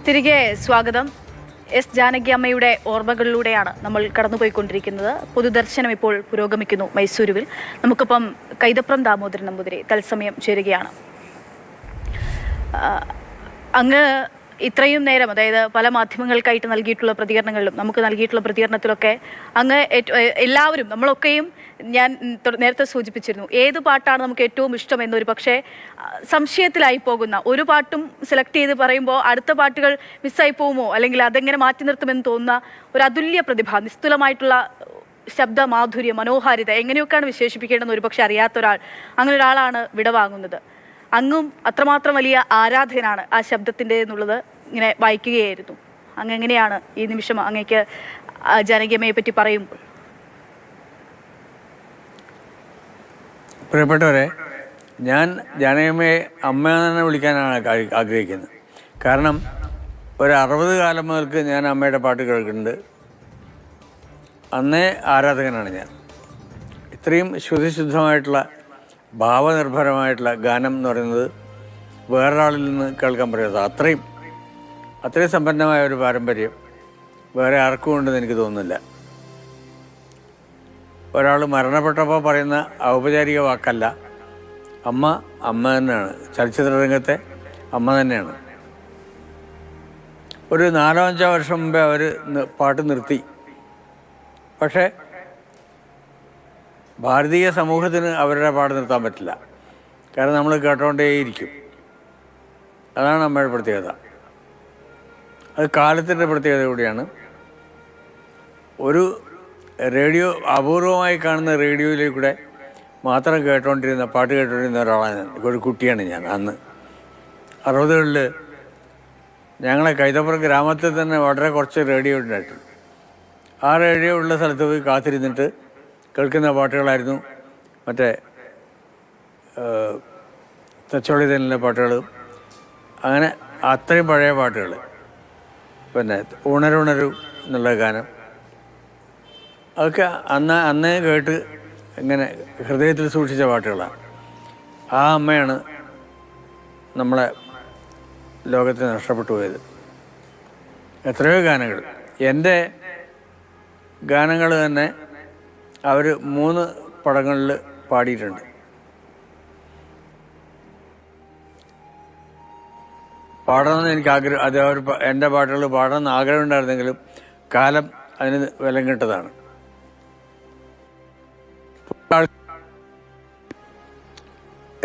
തിരികെ സ്വാഗതം. എസ് ജാനകി അമ്മയുടെ ഓർമ്മകളിലൂടെയാണ് നമ്മൾ കടന്നുപോയിക്കൊണ്ടിരിക്കുന്നത്. പൊതുദർശനം ഇപ്പോൾ പുരോഗമിക്കുന്നു മൈസൂരുവിൽ. നമുക്കിപ്പം കൈതപ്രം ദാമോദരൻ നമ്പൂതിരി തത്സമയം ചേരുകയാണ്. അങ്ങ് ഇത്രയും നേരം, അതായത് പല മാധ്യമങ്ങൾക്കായിട്ട് നൽകിയിട്ടുള്ള പ്രതികരണങ്ങളിലും നമുക്ക് നൽകിയിട്ടുള്ള പ്രതികരണത്തിലൊക്കെ അങ്ങ് എല്ലാവരും നമ്മളൊക്കെയും, ഞാൻ നേരത്തെ സൂചിപ്പിച്ചിരുന്നു, ഏത് പാട്ടാണ് നമുക്ക് ഏറ്റവും ഇഷ്ടം എന്നൊരു പക്ഷേ സംശയത്തിലായി പോകുന്ന, ഒരു പാട്ടും സെലക്ട് ചെയ്ത് പറയുമ്പോൾ അടുത്ത പാട്ടുകൾ മിസ്സായി പോകുമോ അല്ലെങ്കിൽ അതെങ്ങനെ മാറ്റി നിർത്തുമെന്ന് തോന്നുന്ന ഒരു അതുല്യ പ്രതിഭ, നിസ്തുലമായിട്ടുള്ള ശബ്ദ മാധുര്യം, മനോഹാരിത, എങ്ങനെയൊക്കെയാണ് വിശേഷിപ്പിക്കേണ്ടതെന്ന് ഒരു പക്ഷെ അറിയാത്ത ഒരാൾ, അങ്ങനെ ഒരാളാണ് വിടവാങ്ങുന്നത്. അങ്ങും അത്രമാത്രം വലിയ ആരാധകനാണ് ആ ശബ്ദത്തിൻ്റെ എന്നുള്ളത് ഇങ്ങനെ വായിക്കുകയായിരുന്നു. അങ്ങ് എങ്ങനെയാണ് ഈ നിമിഷം അങ്ങേക്ക് ജാനകിയമ്മയെ പറ്റി പറയുമ്പോൾ? പ്രിയപ്പെട്ടവരെ, ഞാൻ ജാനകിയമ്മയെ അമ്മ തന്നെ വിളിക്കാനാണ് ആഗ്രഹിക്കുന്നത്. കാരണം ഒരു 60 കാലം മുതൽക്ക് ഞാൻ അമ്മയുടെ പാട്ട് കേൾക്കുന്നുണ്ട്. അന്നേ ആരാധകനാണ് ഞാൻ. ഇത്രയും ശ്രുതിശുദ്ധമായിട്ടുള്ള ഭാവനിർഭരമായിട്ടുള്ള ഗാനം എന്ന് പറയുന്നത് വേറൊരാളിൽ നിന്ന് കേൾക്കാൻ പറ്റാത്ത അത്രയും സമ്പന്നമായ ഒരു പാരമ്പര്യം വേറെ ആർക്കും ഉണ്ടെന്ന് എനിക്ക് തോന്നുന്നില്ല. ഒരാൾ മരണപ്പെട്ടപ്പോൾ പറയുന്ന ഔപചാരിക വാക്കല്ല, അമ്മ തന്നെയാണ്. ചലച്ചിത്ര രംഗത്തെ അമ്മ തന്നെയാണ്. ഒരു 4-5 വർഷം മുമ്പേ അവർ പാട്ട് നിർത്തി. പക്ഷേ ഭാരതീയ സമൂഹത്തിന് അവരുടെ പാട്ട് നിർത്താൻ പറ്റില്ല. കാരണം നമ്മൾ കേട്ടോണ്ടേയിരിക്കും. അതാണ് അമ്മയുടെ പ്രത്യേകത. അത് കാലത്തിൻ്റെ പ്രത്യേകത കൂടിയാണ്. ഒരു റേഡിയോ, അപൂർവമായി കാണുന്ന റേഡിയോയിലേക്കൂടെ മാത്രം പാട്ട് കേട്ടുകൊണ്ടിരുന്ന ഒരാളാണ് ഞാൻ. ഒരു കുട്ടിയാണ് ഞാൻ. അന്ന് 60കളിൽ ഞങ്ങളെ കൈതപ്പുറം ഗ്രാമത്തിൽ തന്നെ വളരെ കുറച്ച് റേഡിയോ ഉണ്ടായിട്ടുണ്ട്. ആ റേഡിയോ ഉള്ള സ്ഥലത്ത് പോയി കാത്തിരുന്നിട്ട് കേൾക്കുന്ന പാട്ടുകളായിരുന്നു മറ്റേ തച്ചോളി തന്നിലെ പാട്ടുകൾ. അങ്ങനെ അത്രയും പഴയ പാട്ടുകൾ. പിന്നെ ഉണരുണരു എന്നുള്ള ഗാനം, അതൊക്കെ അന്നേ കേട്ട് ഇങ്ങനെ ഹൃദയത്തിൽ സൂക്ഷിച്ച പാട്ടുകളാണ്. ആ അമ്മയാണ് നമ്മളെ ലോകത്തിന് നഷ്ടപ്പെട്ടു പോയത്. എത്രയോ ഗാനങ്ങൾ, എൻ്റെ ഗാനങ്ങൾ തന്നെ അവർ 3 പടങ്ങളിൽ പാടിയിട്ടുണ്ട്. പാടണമെന്ന് എനിക്ക് ആഗ്രഹം, അത് എൻ്റെ പാട്ടുകൾ പാടണമെന്ന് ആഗ്രഹം ഉണ്ടായിരുന്നെങ്കിലും കാലം അതിന് വിലം കിട്ടതാണ്.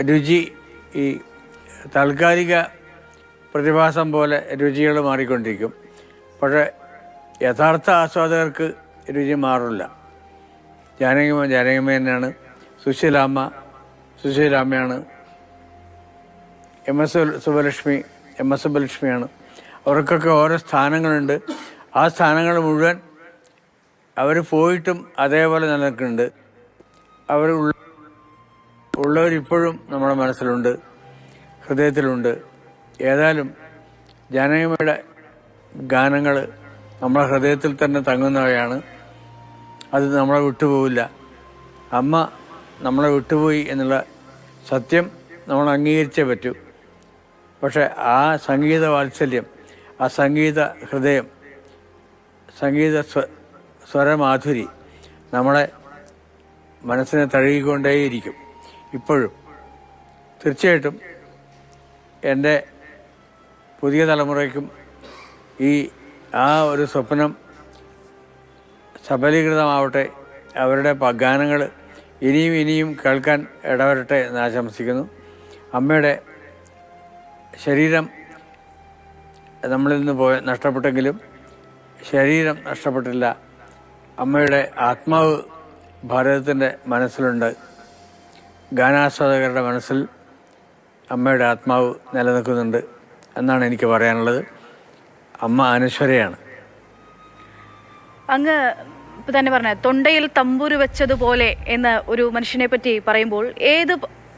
രുചി ഈ താൽക്കാലിക പ്രതിഭാസം പോലെ രുചികൾ മാറിക്കൊണ്ടിരിക്കും. പക്ഷേ യഥാർത്ഥ ആസ്വാദകർക്ക് രുചി മാറില്ല. ജാനകിയമ്മ തന്നെയാണ്. സുശീലാമ്മയാണ്. എം എസ് സുബ്ബലക്ഷ്മിയാണ്. അവർക്കൊക്കെ ഓരോ സ്ഥാനങ്ങളുണ്ട്. ആ സ്ഥാനങ്ങൾ മുഴുവൻ അവർ പോയിട്ടും അതേപോലെ നിലനിൽക്കുന്നുണ്ട്. അവർ ഉള്ളവരിപ്പോഴും നമ്മുടെ മനസ്സിലുണ്ട്, ഹൃദയത്തിലുണ്ട്. ഏതായാലും ജാനകിയമ്മയുടെ ഗാനങ്ങൾ നമ്മുടെ ഹൃദയത്തിൽ തന്നെ തങ്ങുന്നവയാണ്. അത് നമ്മളെ വിട്ടുപോവില്ല. അമ്മ നമ്മളെ വിട്ടുപോയി എന്നുള്ള സത്യം നമ്മൾ അംഗീകരിച്ചേ പറ്റൂ. പക്ഷെ ആ സംഗീത വാത്സല്യം, ആ സംഗീത ഹൃദയം, സംഗീത സ്വരമാധുരി നമ്മളെ മനസ്സിനെ തഴുകിക്കൊണ്ടേയിരിക്കും ഇപ്പോഴും. തീർച്ചയായിട്ടും എൻ്റെ പുതിയ തലമുറയ്ക്കും ആ ഒരു സ്വപ്നം സബലീകൃതമാവട്ടെ. അവരുടെ ഗാനങ്ങൾ ഇനിയും കേൾക്കാൻ ഇടവരട്ടെ എന്ന് ആശംസിക്കുന്നു. അമ്മയുടെ ശരീരം നമ്മളിൽ നിന്ന് നഷ്ടപ്പെട്ടെങ്കിലും ശരീരം നഷ്ടപ്പെട്ടില്ല. അമ്മയുടെ ആത്മാവ് ഭാരതത്തിൻ്റെ മനസ്സിലുണ്ട്. ഗാനാസ്വാദകരുടെ മനസ്സിൽ അമ്മയുടെ ആത്മാവ് നിലനിൽക്കുന്നുണ്ട് എന്നാണ് എനിക്ക് പറയാനുള്ളത്. അമ്മ അനശ്വരയാണ്. അങ്ങ് ഇപ്പം തന്നെ പറഞ്ഞ തൊണ്ടയിൽ തമ്പൂര് വെച്ചതുപോലെ എന്ന് ഒരു മനുഷ്യനെ പറ്റി പറയുമ്പോൾ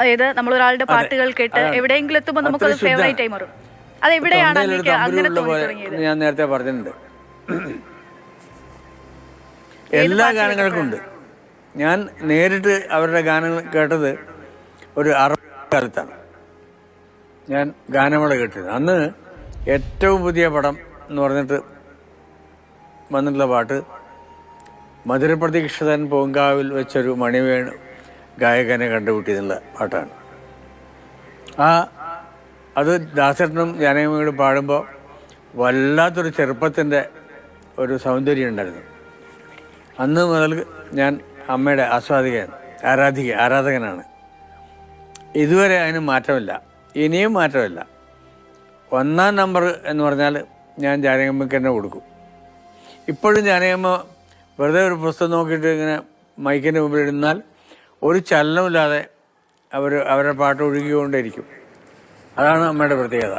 അതായത് നമ്മളൊരാളുടെ പാട്ടുകൾ കേട്ട് എവിടെയെങ്കിലും എത്തുമ്പോൾ നമുക്കത് ഫേവറേറ്റ് ആയി മാറും. അത് എവിടെയാണ് അങ്ങനെ തോന്നി തുടങ്ങിയത്? ഞാൻ നേരത്തെ പറഞ്ഞിട്ടുണ്ട്. എല്ലാ ഗാനങ്ങൾക്കും ഉണ്ട്. ഞാൻ നേരിട്ട് അവരുടെ ഗാനങ്ങൾ കേട്ടത് ഒരു 60 കാലത്താണ്. ഞാൻ ഗാനമേള കേട്ടിരുന്നത്. അന്ന് ഏറ്റവും പുതിയ പടം എന്ന് പറഞ്ഞിട്ട് വന്നിട്ടുള്ള പാട്ട് മധുരപ്രതീക്ഷിതൻ പൂങ്കാവിൽ വെച്ചൊരു മണിവേണു ഗായകനെ കണ്ടുപിട്ടിയെന്നുള്ള പാട്ടാണ്. അത് ദാസേട്ടനും ജാനകിയമ്മയോട് പാടുമ്പോൾ വല്ലാത്തൊരു ചെറുപ്പത്തിൻ്റെ ഒരു സൗന്ദര്യം ഉണ്ടായിരുന്നു. അന്ന് മുതൽ ഞാൻ അമ്മയുടെ ആരാധകനാണ്. ഇതുവരെ അതിന് മാറ്റമില്ല, ഇനിയും മാറ്റമില്ല. 1-ാം നമ്പർ എന്ന് പറഞ്ഞാൽ ഞാൻ ജാനകിയമ്മയ്ക്ക് തന്നെ കൊടുക്കും. ഇപ്പോഴും ജാനകിയമ്മ വെറുതെ ഒരു പുസ്തകം നോക്കിയിട്ട് ഇങ്ങനെ മൈക്കിൻ്റെ മുമ്പിൽ ഇടുന്നാൽ ഒരു ചലനമില്ലാതെ അവരുടെ പാട്ട് ഒഴുകിക്കൊണ്ടേയിരിക്കും. അതാണ് അമ്മയുടെ പ്രത്യേകത.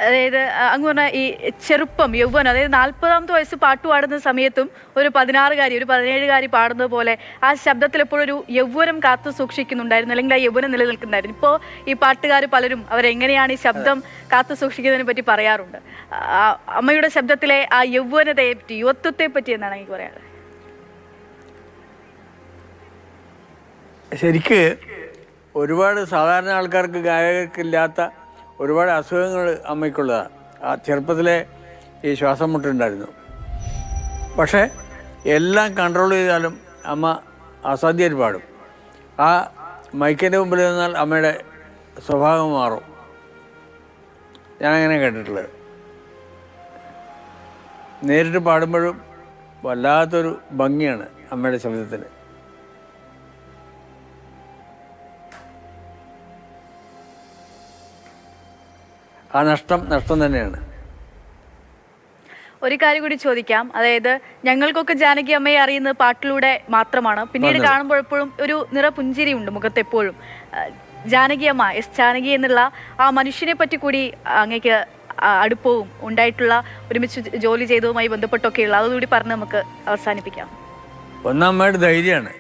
അതായത് അങ്ങ് പറഞ്ഞ ഈ ചെറുപ്പം, യൗവനം, അതായത് 40ാമത്തെ വയസ്സ് പാട്ട് പാടുന്ന സമയത്തും ഒരു 16-കാരി, ഒരു 17-കാരി പാടുന്നത് പോലെ ആ ശബ്ദത്തിൽ എപ്പോഴും ഒരു യൗവനം കാത്തു സൂക്ഷിക്കുന്നുണ്ടായിരുന്നു, അല്ലെങ്കിൽ ആ യൗവനം നിലനിൽക്കുന്നുണ്ടായിരുന്നു. ഇപ്പോൾ ഈ പാട്ടുകാർ പലരും അവരെങ്ങനെയാണ് ഈ ശബ്ദം കാത്തു സൂക്ഷിക്കുന്നതിനെ പറ്റി പറയാറുണ്ട്. അമ്മയുടെ ശബ്ദത്തിലെ ആ യൗവനതയെ പറ്റി, യുവത്വത്തെ പറ്റി എന്നാണ് എനിക്ക് പറയാറ്. ശരിക്ക് ഒരുപാട് സാധാരണ ആൾക്കാർക്ക്, ഗായകർക്കില്ലാത്ത ഒരുപാട് അസുഖങ്ങൾ അമ്മയ്ക്കുള്ളതാണ്. ആ ചെറുപ്പത്തിലെ ഈ ശ്വാസം മുട്ടുണ്ടായിരുന്നു. പക്ഷേ എല്ലാം കൺട്രോൾ ചെയ്താലും അമ്മ അസാധ്യമായിട്ട് പാടും. ആ മൈക്കിൻ്റെ മുമ്പിൽ നിന്നാൽ അമ്മയുടെ സ്വഭാവം മാറും. ഞാനങ്ങനെ കേട്ടിട്ടുള്ളത്. നേരിട്ട് പാടുമ്പോഴും വല്ലാത്തൊരു ഭംഗിയാണ് അമ്മയുടെ ശബ്ദത്തിന്. ആ നഷ്ടം തന്നെയാണ്. ഒരു കാര്യം കൂടി ചോദിക്കാം. അതായത് ഞങ്ങൾക്കൊക്കെ ജാനകി അമ്മയെ അറിയുന്നത് പാട്ടിലൂടെ മാത്രമാണ്. പിന്നീട് കാണുമ്പോൾ എപ്പോഴും ഒരു നിറപുഞ്ചിരി ഉണ്ട് മുഖത്ത് എപ്പോഴും. ജാനകി അമ്മ, ജാനകി എന്നുള്ള ആ മനുഷ്യനെ പറ്റി കൂടി അങ്ങേക്ക് അടുപ്പവും ഉണ്ടായിട്ടുള്ള, ഒരുമിച്ച് ജോലി ചെയ്തതുമായി ബന്ധപ്പെട്ടൊക്കെയുള്ള, അതുകൂടി പറഞ്ഞ് നമുക്ക് അവസാനിപ്പിക്കാം. ഒന്നമ്മയുടെ ധൈര്യമാണ്.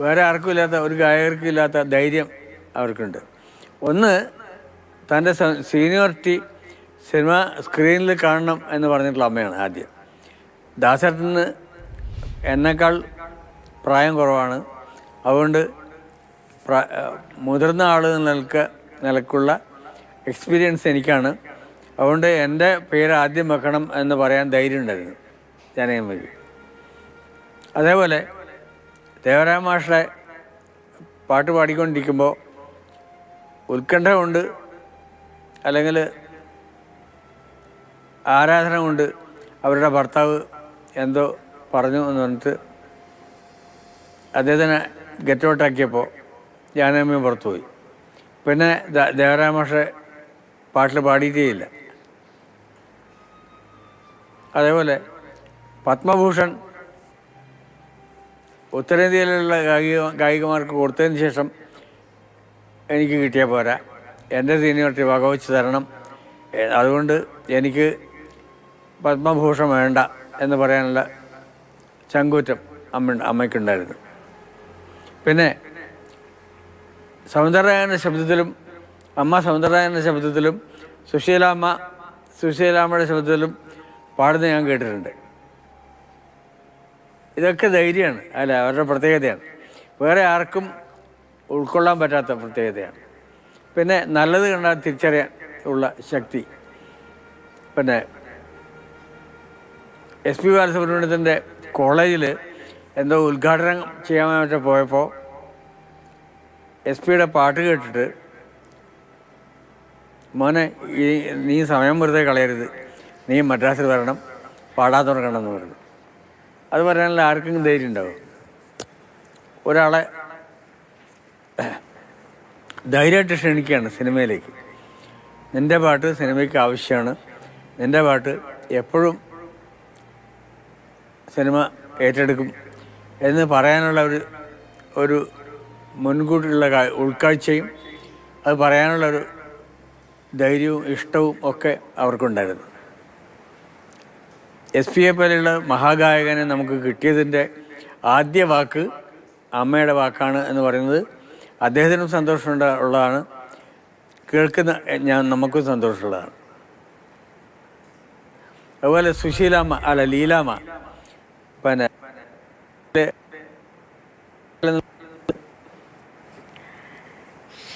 വേറെ ആർക്കും ഇല്ലാത്ത, ഒരു ഗായകർക്കും ഇല്ലാത്ത ധൈര്യം അവർക്കുണ്ട്. ഒന്ന്, തൻ്റെ സീനിയോറിറ്റി സിനിമ സ്ക്രീനിൽ കാണണം എന്ന് പറഞ്ഞിട്ടുള്ള അമ്മയാണ് ആദ്യം. ദാസേട്ടന് എന്നെക്കാൾ പ്രായം കുറവാണ്. അതുകൊണ്ട് മുതിർന്ന ആൾ നിലക്കുള്ള എക്സ്പീരിയൻസ് എനിക്കാണ്. അതുകൊണ്ട് എൻ്റെ പേര് ആദ്യം വെക്കണം എന്ന് പറയാൻ ധൈര്യം ഉണ്ടായിരുന്നു ജാനകിയമ്മയ്ക്ക്. അതേപോലെ ദേവരായ മാഷയുടെ പാട്ട് പാടിക്കൊണ്ടിരിക്കുമ്പോൾ ഉത്കണ്ഠ കൊണ്ട്, അല്ലെങ്കിൽ ആരാധന കൊണ്ട് അവരുടെ ഭർത്താവ് എന്തോ പറഞ്ഞു എന്ന് പറഞ്ഞിട്ട് അദ്ദേഹത്തിനെ ഗെറ്റ് ഔട്ടാക്കിയപ്പോൾ ജാനകിയമ്മ പുറത്തുപോയി. പിന്നെ ദേവരായ മാഷെ പാട്ടിൽ പാടിയിട്ടേയില്ല. അതേപോലെ പത്മഭൂഷൺ ഉത്തരേന്ത്യയിലുള്ള ഗായികമാർക്ക് കൊടുത്തതിന് ശേഷം എനിക്ക് കിട്ടിയാൽ പോരാ, എൻ്റെ സീനിയോറിറ്റി വകവച്ച് തരണം, അതുകൊണ്ട് എനിക്ക് പത്മഭൂഷൺ വേണ്ട എന്ന് പറയാനുള്ള ചങ്കൂറ്റം അമ്മയ്ക്കുണ്ടായിരുന്നു. പിന്നെ സൗന്ദരരായൻ്റെ ശബ്ദത്തിലും, സൗന്ദരരായൻ്റെ ശബ്ദത്തിലും, സുശീലാമ്മയുടെ ശബ്ദത്തിലും പാടുന്ന ഞാൻ കേട്ടിട്ടുണ്ട്. ഇതൊക്കെ ധൈര്യമാണ്, അല്ല അവരുടെ പ്രത്യേകതയാണ്. വേറെ ആർക്കും ഉൾക്കൊള്ളാൻ പറ്റാത്ത പ്രത്യേകതയാണ്. പിന്നെ നല്ലത് കണ്ടാൽ തിരിച്ചറിയാൻ ഉള്ള ശക്തി. പിന്നെ SP ബാലസുബ്രഹ്മണ്യത്തിൻ്റെ കോളേജിൽ എന്തോ ഉദ്ഘാടനം ചെയ്യാൻ വേണ്ടി പോയപ്പോൾ SP പാട്ട് കേട്ടിട്ട്, മോനെ നീ സമയം വെറുതെ കളയരുത്, നീ മദ്രാസിൽ വരണം, പാടാൻ തുടങ്ങണമെന്ന് പറഞ്ഞു. അത് പറയാനുള്ള ആർക്കെങ്കിലും ധൈര്യം ഉണ്ടാവും? ഒരാളെ ധൈര്യമായിട്ട് ക്ഷണിക്കുകയാണ് സിനിമയിലേക്ക്. നിൻ്റെ പാട്ട് സിനിമയ്ക്ക് ആവശ്യമാണ്, നിൻ്റെ പാട്ട് എപ്പോഴും സിനിമ ഏറ്റെടുക്കും എന്ന് പറയാനുള്ള ഒരു മുൻകൂട്ടിയുള്ള ഉൾക്കാഴ്ചയും അത് പറയാനുള്ളൊരു ധൈര്യവും ഇഷ്ടവും ഒക്കെ അവർക്കുണ്ടായിരുന്നു. SP പോലെയുള്ള മഹാഗായകനെ നമുക്ക് കിട്ടിയതിൻ്റെ ആദ്യ വാക്ക് അമ്മയുടെ വാക്കാണ് എന്ന് പറയുന്നത് അദ്ദേഹത്തിനും സന്തോഷമുള്ളതാണ്, കേൾക്കുന്ന നമുക്കും സന്തോഷമുള്ളതാണ്. അതുപോലെ ലീലാമ്മ പിന്നെ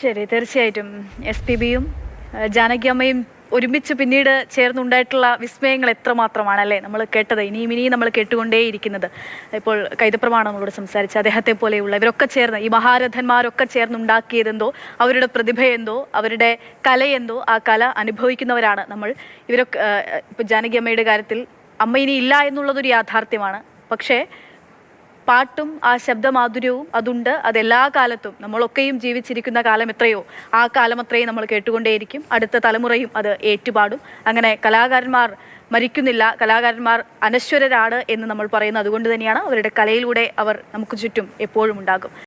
ശരി, തീർച്ചയായിട്ടും SPBയും ജാനകിയമ്മയും ഒരുമിച്ച് പിന്നീട് ചേർന്നുണ്ടായിട്ടുള്ള വിസ്മയങ്ങൾ എത്രമാത്രമാണ് അല്ലേ നമ്മൾ കേട്ടത്, ഇനിയും നമ്മൾ കേട്ടുകൊണ്ടേയിരിക്കുന്നത്. ഇപ്പോൾ കൈതപ്രമാണ് നമ്മളോട് സംസാരിച്ച അദ്ദേഹത്തെ പോലെയുള്ള ഇവരൊക്കെ ചേർന്ന്, ഈ മഹാരഥന്മാരൊക്കെ ചേർന്നുണ്ടാക്കിയതെന്തോ, അവരുടെ പ്രതിഭയെന്തോ, അവരുടെ കലയെന്തോ, ആ കല അനുഭവിക്കുന്നവരാണ് നമ്മൾ. ഇവരൊക്കെ ഇപ്പോൾ ജാനകിയമ്മയുടെ കാര്യത്തിൽ അമ്മ ഇനി ഇല്ല എന്നുള്ളതൊരു യാഥാർത്ഥ്യമാണ്. പക്ഷേ പാട്ടും ആ ശബ്ദമാധുര്യവും അതുണ്ട്, അതെല്ലാ കാലത്തും നമ്മളൊക്കെയും ജീവിച്ചിരിക്കുന്ന കാലം എത്രയോ ആ കാലം അത്രയും നമ്മൾ കേട്ടുകൊണ്ടേയിരിക്കും. അടുത്ത തലമുറയും അത് ഏറ്റുപാടും. അങ്ങനെ കലാകാരന്മാർ മരിക്കുന്നില്ല, കലാകാരന്മാർ അനശ്വരരാണ് എന്ന് നമ്മൾ പറയുന്നത് അതുകൊണ്ട് തന്നെയാണ്. അവരുടെ കലയിലൂടെ അവർ നമുക്ക് ചുറ്റും എപ്പോഴും ഉണ്ടാകും.